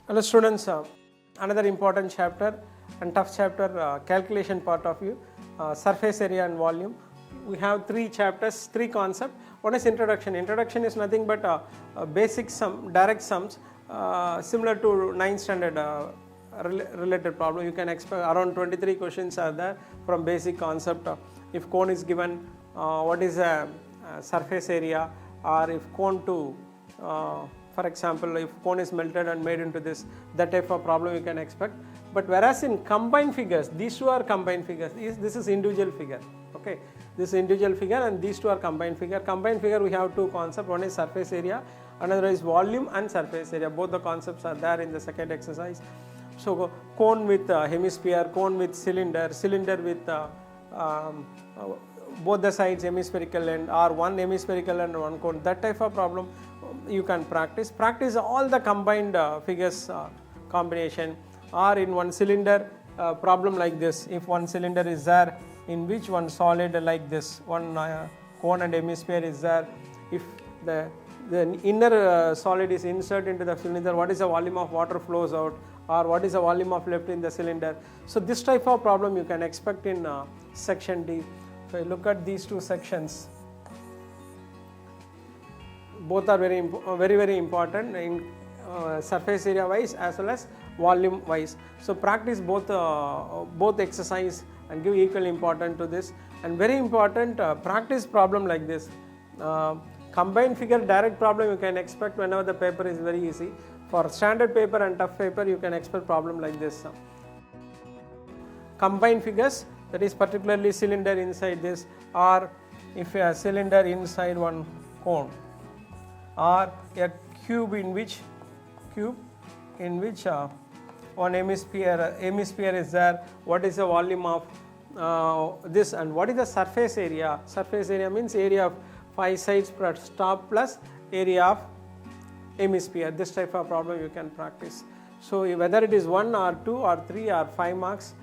Hello students, another important chapter and tough chapter, calculation part of you, surface area and volume. We have three chapters, three concepts. One is introduction. Introduction is nothing but basic sum, direct sums, similar to 9th standard related problem. You can expect around 23 questions are there from basic concept. If cone is given, what is a surface area, or if cone to for example, if cone is melted and made into this, that type of problem you can expect. But whereas in combined figures, these two are combined figures. This is individual figure. Okay, this is individual figure and these two are combined figure. Combined figure we have two concepts. One is surface area, another is volume and surface area. Both the concepts are there in the second exercise. So cone with hemisphere, cone with cylinder, cylinder with both the sides hemispherical end, or one hemispherical and one cone. That type of problem you can practice. Practice all the combined figures combination, or in one cylinder problem like this. If one cylinder is there in which one solid like this, one cone and hemisphere is there. If the inner solid is inserted into the cylinder, what is the volume of water flows out, or what is the volume of left in the cylinder. So this type of problem you can expect in section D. So I look at these two sections. Both are very important in surface area wise as well as volume wise. So practice both exercise and give equal importance to this. And very important, practice problem like this. Combined figure direct problem you can expect whenever the paper is very easy. For standard paper and tough paper you can expect problem like this. Combined figures, that is particularly cylinder inside this, or if a cylinder inside one cone, or a cube in which one hemisphere is there. What is the volume of this, and what is the surface area? Surface area means area of 5 sides plus top plus area of hemisphere. This type of problem you can practice. So whether it is 1 or 2 or 3 or 5 marks,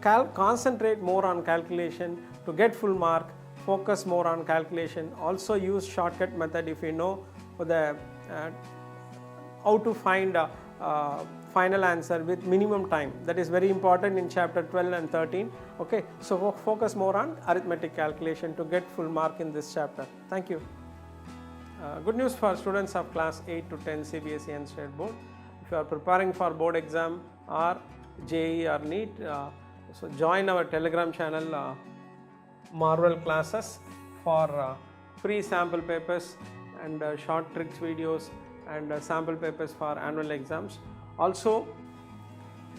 concentrate more on calculation to get full mark. Focus more on calculation. Also use shortcut method if you know the how to find final answer with minimum time. That is very important in chapter 12 and 13. Okay, so focus more on arithmetic calculation to get full mark in this chapter. Thank you. Good news for students of class 8 to 10 CBSE and State Board. If you are preparing for board exam or JEE or NEET, so join our Telegram channel, Marvel classes, for free sample papers and short tricks videos and sample papers for annual exams. Also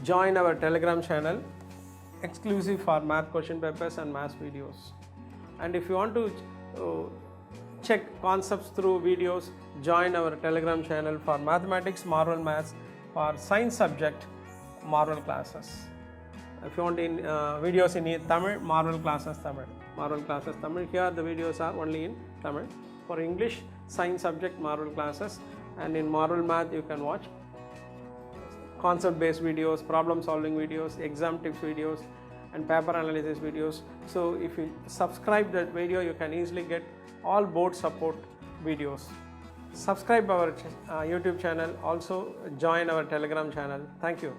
join our Telegram channel exclusive for math question papers and math videos. And if you want to check concepts through videos, join our Telegram channel for mathematics, Marvel maths, for science subject, Marvel classes. If you want in videos in Tamil, Marvel classes Tamil. Marvel classes Tamil. Here the videos are only in Tamil. For English, science subject, Marvel classes, and in Marvel math you can watch concept based videos, problem solving videos, exam tips videos, and paper analysis videos. So if you subscribe that video, you can easily get all board support videos. Subscribe our YouTube channel. Also join our Telegram channel. Thank you.